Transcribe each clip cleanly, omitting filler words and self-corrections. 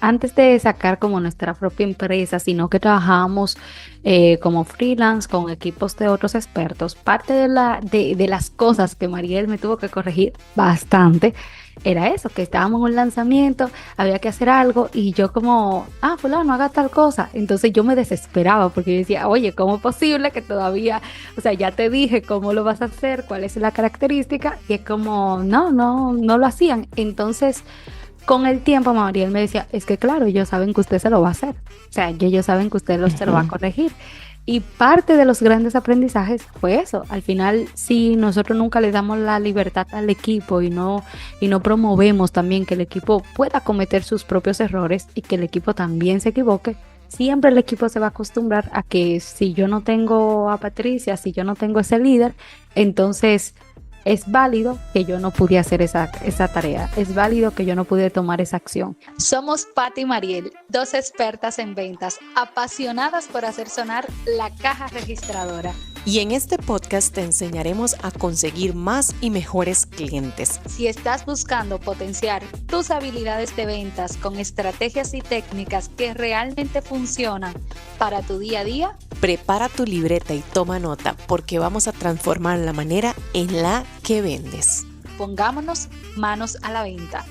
antes de sacar como nuestra propia empresa, sino que trabajábamos como freelance con equipos de otros expertos, parte de las cosas que Mariel me tuvo que corregir bastante era eso, que estábamos en un lanzamiento, había que hacer algo y yo como, fulano, haga tal cosa. Entonces yo me desesperaba porque yo decía, oye, ¿cómo es posible que todavía, o sea, ya te dije cómo lo vas a hacer, cuál es la característica? Y es como, no lo hacían. Entonces, con el tiempo, Mariel me decía, es que claro, ellos saben que usted se lo va a hacer. O sea, ellos saben que usted se lo va a Ujú. corregir. Y parte de los grandes aprendizajes fue eso. Al final, si nosotros nunca le damos la libertad al equipo y no promovemos también que el equipo pueda cometer sus propios errores y que el equipo también se equivoque, siempre el equipo se va a acostumbrar a que si yo no tengo a Patricia, si yo no tengo ese líder, entonces es válido que yo no pude hacer esa tarea, es válido que yo no pude tomar esa acción. Somos Patti y Mariel, dos expertas en ventas, apasionadas por hacer sonar la caja registradora. Y en este podcast te enseñaremos a conseguir más y mejores clientes. Si estás buscando potenciar tus habilidades de ventas con estrategias y técnicas que realmente funcionan para tu día a día, Prepara tu libreta y toma nota porque vamos a transformar la manera en la que vendes. pongámonos manos a la venta.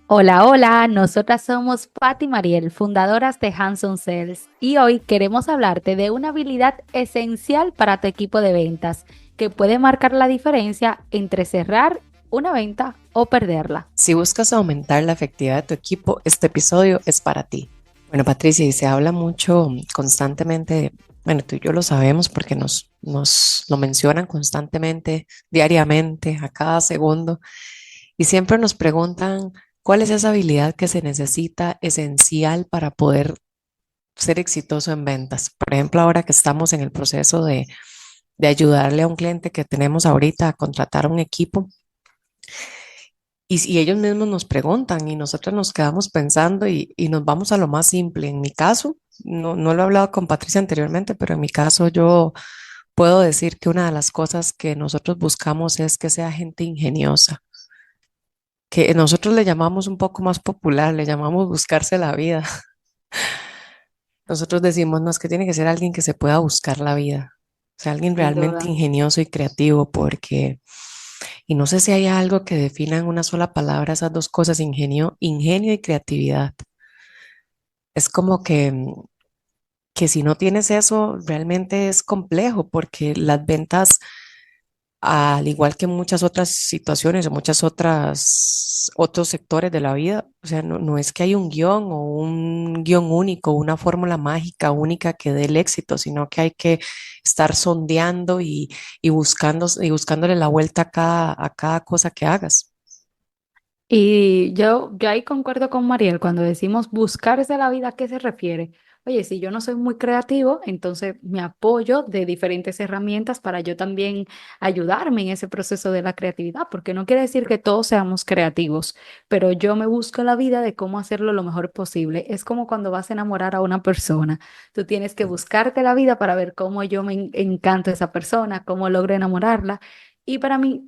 Hola, hola, nosotras somos Patti y Mariel, fundadoras de Hanson Sales, y hoy queremos hablarte de una habilidad esencial para tu equipo de ventas que puede marcar la diferencia entre cerrar una venta o perderla. Si buscas aumentar la efectividad de tu equipo, este episodio es para ti. Bueno, Patricia, y se habla mucho constantemente, bueno, tú y yo lo sabemos porque nos lo mencionan constantemente, diariamente, a cada segundo, y siempre nos preguntan cuál es esa habilidad que se necesita esencial para poder ser exitoso en ventas. Por ejemplo, ahora que estamos en el proceso de ayudarle a un cliente que tenemos ahorita a contratar un equipo. Y ellos mismos nos preguntan y nosotros nos quedamos pensando y nos vamos a lo más simple. En mi caso, no lo he hablado con Patricia anteriormente, pero en mi caso yo puedo decir que una de las cosas que nosotros buscamos es que sea gente ingeniosa, que nosotros le llamamos un poco más popular, le llamamos buscarse la vida. Nosotros decimos, no, es que tiene que ser alguien que se pueda buscar la vida, o sea, alguien Sin realmente duda. ingenioso y creativo, porque, y no sé si hay algo que defina en una sola palabra esas dos cosas, ingenio y creatividad. Es como que si no tienes eso, realmente es complejo, porque las ventas, al igual que muchas otras situaciones o muchas otros sectores de la vida, o sea, no es que hay un guión o un guión único, una fórmula mágica única que dé el éxito, sino que hay que estar sondeando y buscándole la vuelta a cada cosa que hagas. Y yo ahí concuerdo con Mariel cuando decimos buscarse la vida, ¿a qué se refiere? Oye, si yo no soy muy creativo, entonces me apoyo de diferentes herramientas para yo también ayudarme en ese proceso de la creatividad, porque no quiere decir que todos seamos creativos, pero yo me busco la vida de cómo hacerlo lo mejor posible. Es como cuando vas a enamorar a una persona, tú tienes que buscarte la vida para ver cómo yo encanto a esa persona, cómo logro enamorarla. Y para mí,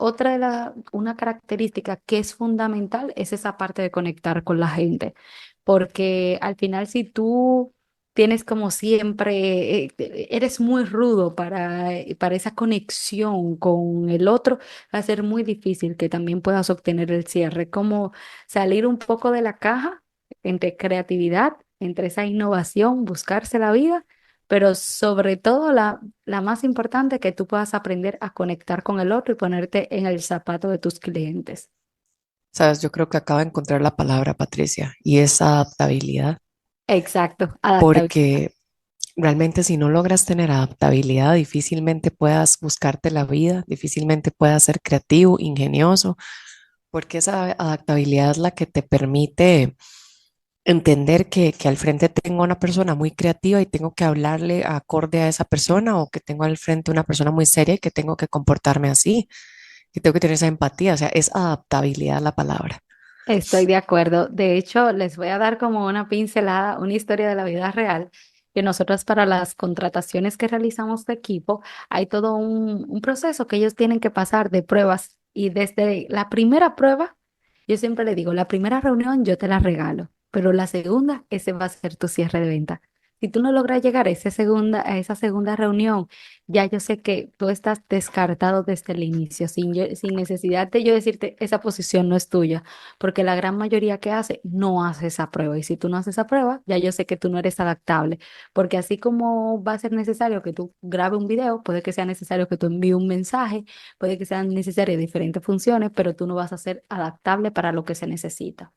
una característica que es fundamental es esa parte de conectar con la gente, porque al final si tú tienes como siempre, eres muy rudo para esa conexión con el otro, va a ser muy difícil que también puedas obtener el cierre, como salir un poco de la caja entre creatividad, entre esa innovación, buscarse la vida, pero sobre todo la más importante, que tú puedas aprender a conectar con el otro y ponerte en el zapato de tus clientes. Sabes, yo creo que acabo de encontrar la palabra, Patricia, y es adaptabilidad, Exacto, adaptabilidad. porque realmente si no logras tener adaptabilidad, difícilmente puedas buscarte la vida, difícilmente puedas ser creativo, ingenioso, porque esa adaptabilidad es la que te permite entender que al frente tengo una persona muy creativa y tengo que hablarle acorde a esa persona, o que tengo al frente una persona muy seria y que tengo que comportarme así, que tengo que tener esa empatía, o sea, es adaptabilidad la palabra. Estoy de acuerdo. De hecho, les voy a dar como una pincelada, una historia de la vida real, que nosotros para las contrataciones que realizamos de equipo, hay todo un proceso que ellos tienen que pasar de pruebas y desde la primera prueba Yo siempre le digo, la primera reunión yo te la regalo, pero la segunda, ese va a ser tu cierre de venta. Si tú no logras llegar a esa segunda reunión, ya yo sé que tú estás descartado desde el inicio, sin necesidad de yo decirte, esa posición no es tuya, porque la gran mayoría que hace no hace esa prueba. Y si tú no haces esa prueba, ya yo sé que tú no eres adaptable, porque así como va a ser necesario que tú grabes un video, puede que sea necesario que tú envíes un mensaje, puede que sean necesarias diferentes funciones, pero tú no vas a ser adaptable para lo que se necesita.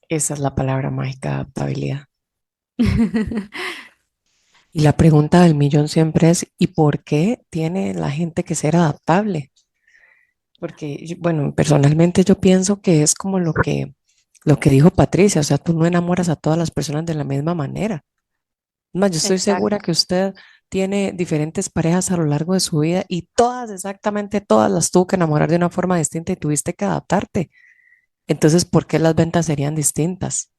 Esa es la palabra mágica, adaptabilidad. Y la pregunta del millón siempre es, ¿y por qué tiene la gente que ser adaptable? Porque, bueno, personalmente yo pienso que es como lo que dijo Patricia, o sea, tú no enamoras a todas las personas de la misma manera. Más, yo estoy segura Exacto. que usted tiene diferentes parejas a lo largo de su vida y todas, exactamente todas las tuvo que enamorar de una forma distinta y tuviste que adaptarte. Entonces, ¿por qué las ventas serían distintas?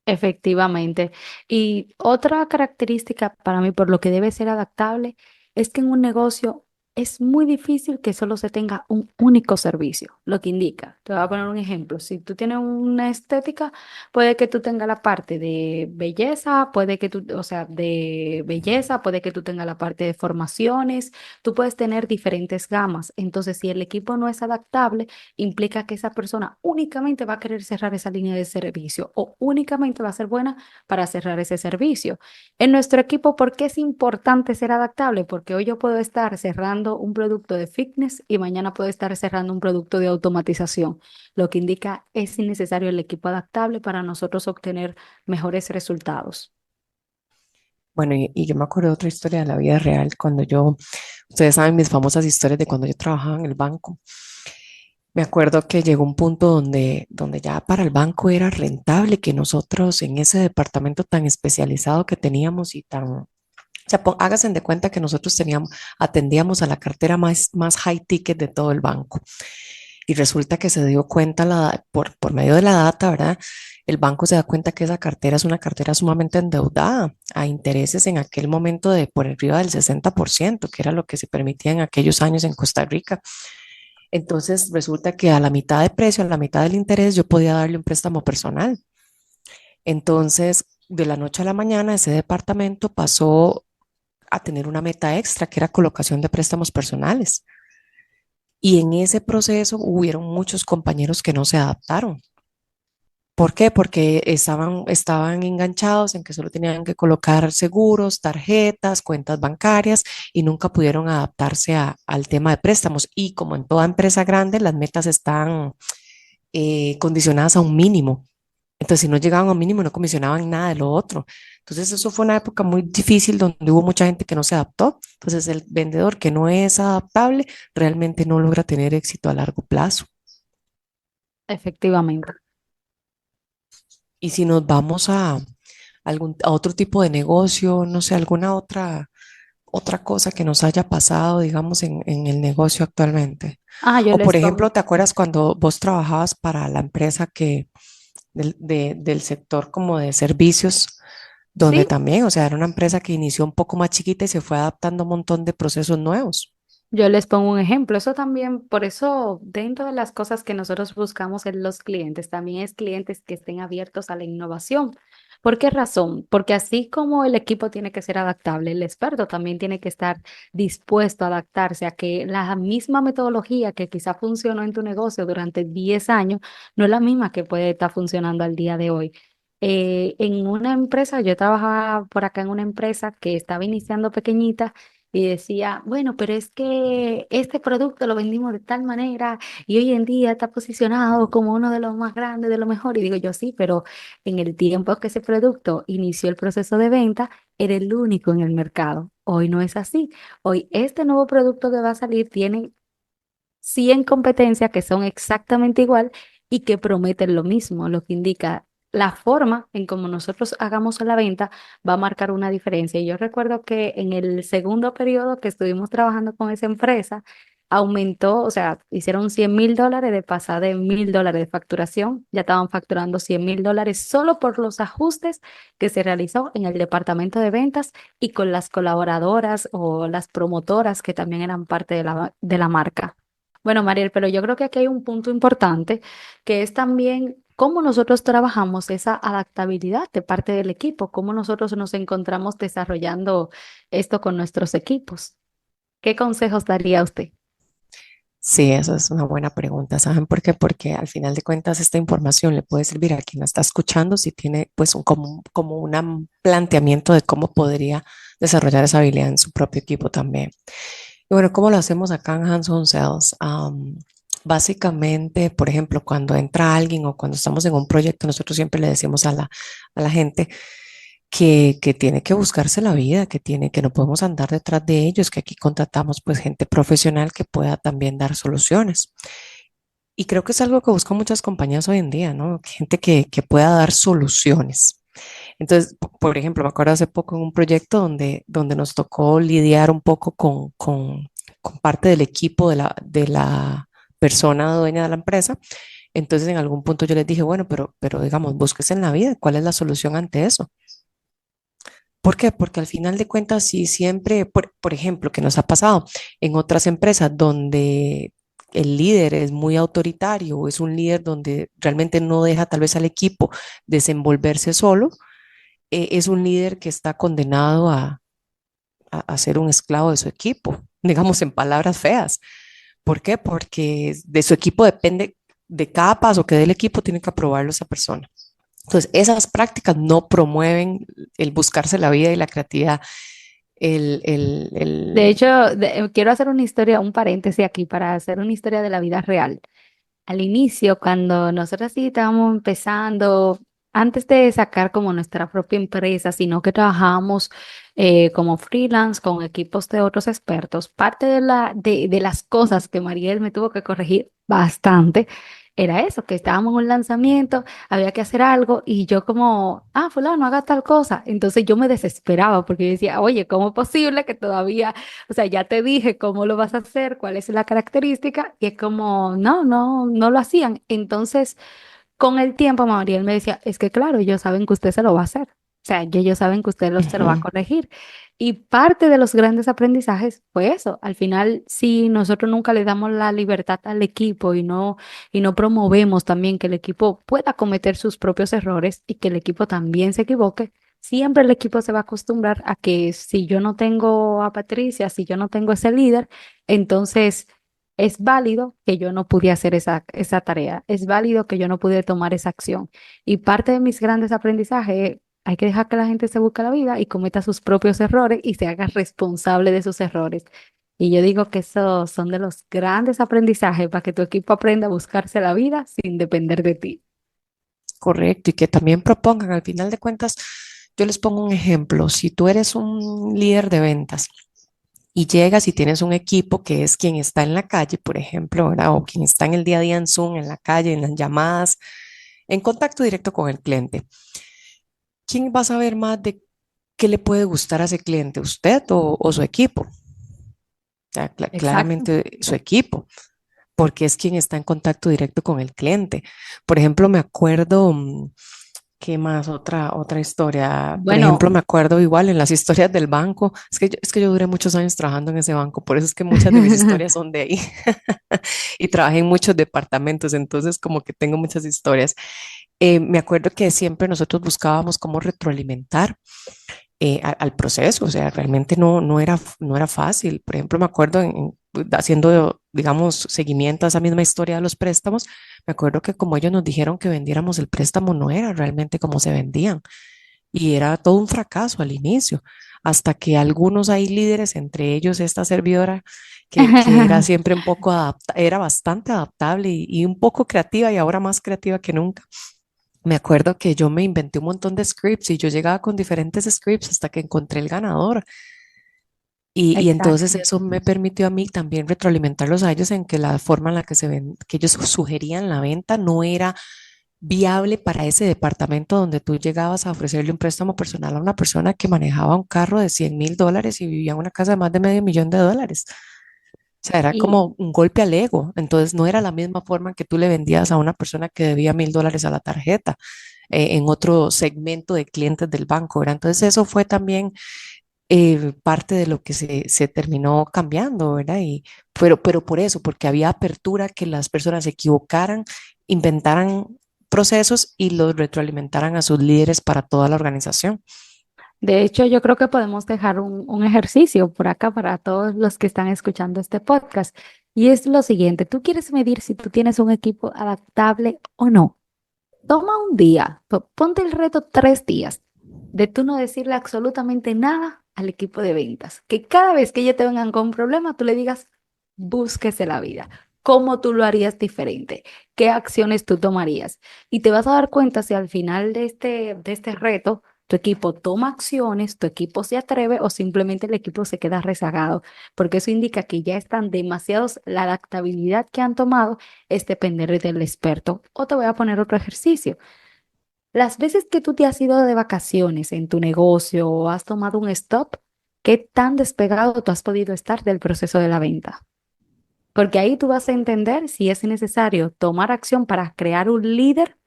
Efectivamente. Y otra característica para mí por lo que debe ser adaptable es que en un negocio es muy difícil que solo se tenga un único servicio, lo que indica. Te voy a poner un ejemplo. Si tú tienes una estética, puede que tú tengas la parte de belleza, puede que tú, o sea, de belleza, puede que tú tengas la parte de formaciones, tú puedes tener diferentes gamas. Entonces, si el equipo no es adaptable, implica que esa persona únicamente va a querer cerrar esa línea de servicio o únicamente va a ser buena para cerrar ese servicio. En nuestro equipo, ¿por qué es importante ser adaptable? Porque hoy yo puedo estar cerrando un producto de fitness y mañana puedo estar cerrando un producto de automatización, lo que indica es necesario el equipo adaptable para nosotros obtener mejores resultados. Bueno, y yo me acuerdo de otra historia de la vida real, ustedes saben mis famosas historias de cuando yo trabajaba en el banco. Me acuerdo que llegó un punto donde ya para el banco era rentable que nosotros en ese departamento tan especializado que teníamos y o sea, háganse de cuenta que nosotros atendíamos a la cartera más high ticket de todo el banco. Y resulta que se dio cuenta por medio de la data, ¿verdad? El banco se da cuenta que esa cartera es una cartera sumamente endeudada a intereses en aquel momento de por arriba del 60%, que era lo que se permitía en aquellos años en Costa Rica. Entonces resulta que a la mitad de precio, a la mitad del interés, yo podía darle un préstamo personal. Entonces, de la noche a la mañana, ese departamento pasó a tener una meta extra, que era colocación de préstamos personales. Y en ese proceso hubieron muchos compañeros que no se adaptaron. ¿Por qué? Porque estaban enganchados en que solo tenían que colocar seguros, tarjetas, cuentas bancarias y nunca pudieron adaptarse al tema de préstamos. Y como en toda empresa grande, las metas están condicionadas a un mínimo. Entonces, si no llegaban a un mínimo, no comisionaban nada de lo otro. Entonces, eso fue una época muy difícil donde hubo mucha gente que no se adaptó. Entonces, el vendedor que no es adaptable realmente no logra tener éxito a largo plazo. Efectivamente. Y si nos vamos a otro tipo de negocio, no sé, alguna otra cosa que nos haya pasado, digamos, en el negocio actualmente. Ah, yo O por les ejemplo, pongo. ¿te acuerdas cuando vos trabajabas para la empresa del sector como de servicios, donde Sí, también, o sea, era una empresa que inició un poco más chiquita y se fue adaptando a un montón de procesos nuevos? yo les pongo un ejemplo. Eso también, por eso, dentro de las cosas que nosotros buscamos en los clientes, también es clientes que estén abiertos a la innovación. ¿Por qué razón? Porque así como el equipo tiene que ser adaptable, el experto también tiene que estar dispuesto a adaptarse a que la misma metodología que quizá funcionó en tu negocio durante 10 años no es la misma que puede estar funcionando al día de hoy. En una empresa, yo trabajaba por acá en una empresa que estaba iniciando pequeñita y decía, bueno, pero es que este producto lo vendimos de tal manera y hoy en día está posicionado como uno de los más grandes, de lo mejor. Y digo yo, sí, pero en el tiempo que ese producto inició el proceso de venta, era el único en el mercado. Hoy no es así. Hoy este nuevo producto que va a salir tiene 100 competencias que son exactamente igual y que prometen lo mismo, lo que indica la forma en cómo nosotros hagamos la venta va a marcar una diferencia. Y yo recuerdo que en el segundo periodo que estuvimos trabajando con esa empresa, aumentó, o sea, hicieron $100,000 de pasar de $1,000 de facturación, ya estaban facturando $100,000 solo por los ajustes que se realizó en el departamento de ventas y con las colaboradoras o las promotoras que también eran parte de la marca. Bueno, Mariel, pero yo creo que aquí hay un punto importante que es también cómo nosotros trabajamos esa adaptabilidad de parte del equipo, cómo nosotros nos encontramos desarrollando esto con nuestros equipos. ¿Qué consejos daría usted? Sí, esa es una buena pregunta. ¿Saben por qué? Porque al final de cuentas esta información le puede servir a quien la está escuchando si tiene pues como un planteamiento de cómo podría desarrollar esa habilidad en su propio equipo también. Y bueno, ¿cómo lo hacemos acá en Hands On Sales? Básicamente, por ejemplo, cuando entra alguien o cuando estamos en un proyecto, nosotros siempre le decimos a la gente que tiene que buscarse la vida, que no podemos andar detrás de ellos, que aquí contratamos pues gente profesional que pueda también dar soluciones. Y creo que es algo que buscan muchas compañías hoy en día, ¿no? Gente que pueda dar soluciones. Entonces, por ejemplo, me acuerdo hace poco en un proyecto donde nos tocó lidiar un poco con parte del equipo de la persona dueña de la empresa. Entonces, en algún punto yo les dije, bueno, pero digamos, búsquese en la vida, ¿cuál es la solución ante eso? ¿Por qué? Porque al final de cuentas, si siempre, por ejemplo, que nos ha pasado en otras empresas donde el líder es muy autoritario o es un líder donde realmente no deja tal vez al equipo desenvolverse solo, es un líder que está condenado a ser un esclavo de su equipo, digamos en palabras feas. ¿Por qué? Porque de su equipo depende, de cada paso que dé el equipo, tiene que aprobarlo esa persona. Entonces, esas prácticas no promueven el buscarse la vida y la creatividad. De hecho, quiero hacer una historia, un paréntesis aquí para hacer una historia de la vida real. Al inicio, cuando nosotros sí estábamos empezando, antes de sacar como nuestra propia empresa, sino que trabajábamos como freelance con equipos de otros expertos, parte de las cosas que Mariel me tuvo que corregir bastante era eso, que estábamos en un lanzamiento, había que hacer algo y yo como, ah, fulano, haga tal cosa. Entonces yo me desesperaba porque yo decía, oye, ¿cómo es posible que todavía, o sea, ya te dije cómo lo vas a hacer, cuál es la característica? Y es como, no lo hacían. Entonces, con el tiempo, Mariel me decía, es que claro, ellos saben que usted se lo va a hacer. O sea, y ellos saben que usted se lo va a Ujú. corregir. Y parte de los grandes aprendizajes fue eso. Al final, si nosotros nunca le damos la libertad al equipo y no promovemos también que el equipo pueda cometer sus propios errores y que el equipo también se equivoque, siempre el equipo se va a acostumbrar a que si yo no tengo a Patricia, si yo no tengo ese líder, entonces es válido que yo no pude hacer esa tarea, es válido que yo no pude tomar esa acción. Y parte de mis grandes aprendizajes es, hay que dejar que la gente se busque la vida y cometa sus propios errores y se haga responsable de sus errores. Y yo digo que esos son de los grandes aprendizajes para que tu equipo aprenda a buscarse la vida sin depender de ti. Correcto, y que también propongan, al final de cuentas, yo les pongo un ejemplo, si tú eres un líder de ventas y llegas y tienes un equipo que es quien está en la calle, por ejemplo, ¿verdad? O quien está en el día a día en Zoom, en la calle, en las llamadas, en contacto directo con el cliente, ¿quién va a saber más de qué le puede gustar a ese cliente, usted o su equipo? O sea, Exacto. claramente su equipo, porque es quien está en contacto directo con el cliente. Por ejemplo, me acuerdo, ¿qué más? Otra historia. Por ejemplo, Bueno, me acuerdo igual en las historias del banco. Es que yo duré muchos años trabajando en ese banco, por eso es que muchas de mis historias son de ahí. Y trabajé en muchos departamentos, entonces como que tengo muchas historias. Me acuerdo que siempre nosotros buscábamos cómo retroalimentar al proceso, o sea, realmente no era fácil. Por ejemplo, me acuerdo haciendo, digamos, seguimiento a esa misma historia de los préstamos, me acuerdo que como ellos nos dijeron que vendiéramos el préstamo, no era realmente como se vendían y era todo un fracaso al inicio, hasta que algunos hay líderes, entre ellos esta servidora, que era siempre un poco era bastante adaptable y un poco creativa y ahora más creativa que nunca. Me acuerdo que yo me inventé un montón de scripts y yo llegaba con diferentes scripts hasta que encontré el ganador. Y entonces exacto. eso me permitió a mí también retroalimentarlos a ellos en que la forma en la que que ellos sugerían la venta no era viable para ese departamento donde tú llegabas a ofrecerle un préstamo personal a una persona que manejaba un carro de $100,000 y vivía en una casa de más de $500,000. O sea, era Y como un golpe al ego. Entonces no era la misma forma que tú le vendías a una persona que debía $1,000 a la tarjeta en otro segmento de clientes del banco, ¿verdad? Entonces eso fue también parte de lo que se terminó cambiando, ¿verdad? Pero por eso, porque había apertura que las personas se equivocaran, inventaran procesos y los retroalimentaran a sus líderes para toda la organización. De hecho, yo creo que podemos dejar un ejercicio por acá para todos los que están escuchando este podcast. Y es lo siguiente, tú quieres medir si tú tienes un equipo adaptable o no. Toma un día, ponte el reto 3 días de tú no decirle absolutamente nada al equipo de ventas. Que cada vez que ellos te vengan con un problema, tú le digas, búsquese la vida. ¿Cómo tú lo harías diferente? ¿Qué acciones tú tomarías? Y te vas a dar cuenta si al final de este reto tu equipo toma acciones, tu equipo se atreve o simplemente el equipo se queda rezagado, porque eso indica que ya están demasiados, la adaptabilidad que han tomado es depender del experto. O te voy a poner otro ejercicio. Las veces que tú te has ido de vacaciones en tu negocio o has tomado un stop, ¿qué tan despegado tú has podido estar del proceso de la venta? Porque ahí tú vas a entender si es necesario tomar acción para crear un líder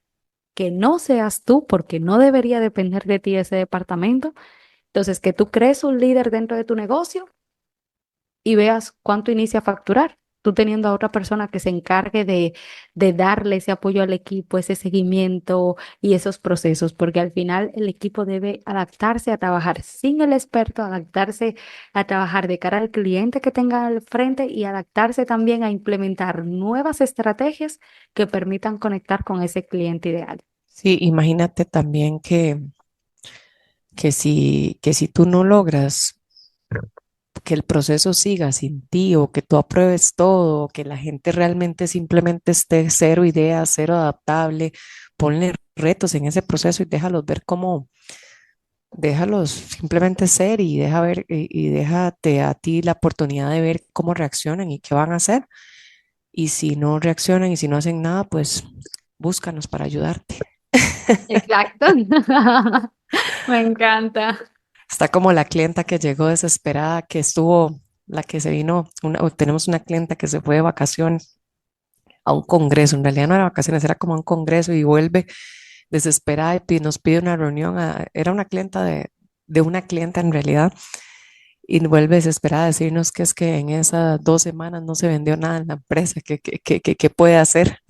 que no seas tú, porque no debería depender de ti ese departamento. Entonces, que tú crees un líder dentro de tu negocio y veas cuánto inicia a facturar. Tú teniendo a otra persona que se encargue de darle ese apoyo al equipo, ese seguimiento y esos procesos, porque al final el equipo debe adaptarse a trabajar sin el experto, adaptarse a trabajar de cara al cliente que tenga al frente y adaptarse también a implementar nuevas estrategias que permitan conectar con ese cliente ideal. Sí, imagínate también que si tú no logras que el proceso siga sin ti o que tú apruebes todo, o que la gente realmente simplemente esté cero ideas, cero adaptable, ponle retos en ese proceso y déjalos ver cómo, déjalos simplemente ser y deja ver y déjate a ti la oportunidad de ver cómo reaccionan y qué van a hacer. Y si no reaccionan y si no hacen nada, pues búscanos para ayudarte. Exacto. Me encanta. Está como la clienta que llegó desesperada, que estuvo, la que se vino, o tenemos una clienta que se fue de vacaciones a un congreso, en realidad no era vacaciones, era como un congreso y vuelve desesperada y nos pide una reunión, era una clienta de una clienta en realidad, y vuelve desesperada a decirnos que es que en esas 2 semanas no se vendió nada en la empresa, que puede hacer.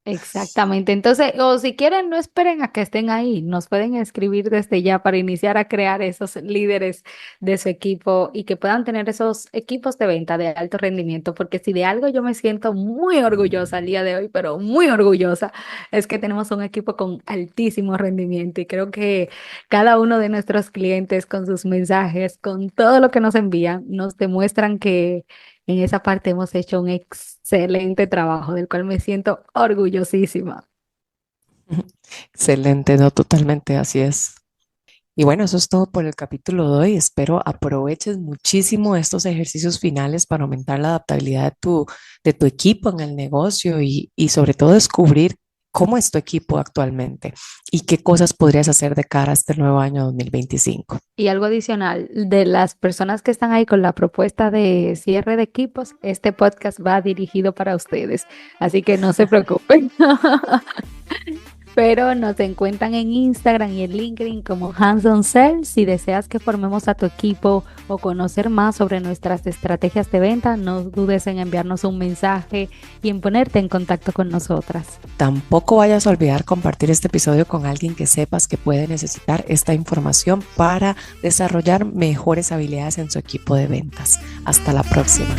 Exactamente. Entonces, o si quieren, no esperen a que estén ahí. Nos pueden escribir desde ya para iniciar a crear esos líderes de su equipo y que puedan tener esos equipos de venta de alto rendimiento. Porque si de algo yo me siento muy orgullosa el día de hoy, pero muy orgullosa, es que tenemos un equipo con altísimo rendimiento y creo que cada uno de nuestros clientes con sus mensajes, con todo lo que nos envían, nos demuestran que en esa parte hemos hecho un excelente trabajo del cual me siento orgullosísima. Excelente, no, totalmente, así es. Y bueno, eso es todo por el capítulo de hoy. Espero aproveches muchísimo estos ejercicios finales para aumentar la adaptabilidad de tu equipo en el negocio y sobre todo descubrir cómo es tu equipo actualmente y qué cosas podrías hacer de cara a este nuevo año 2025. Y algo adicional, de las personas que están ahí con la propuesta de cierre de equipos, este podcast va dirigido para ustedes, así que no se preocupen. Pero nos encuentran en Instagram y en LinkedIn como Hands on Sell. Si deseas que formemos a tu equipo o conocer más sobre nuestras estrategias de venta, no dudes en enviarnos un mensaje y en ponerte en contacto con nosotras. Tampoco vayas a olvidar compartir este episodio con alguien que sepas que puede necesitar esta información para desarrollar mejores habilidades en su equipo de ventas. Hasta la próxima.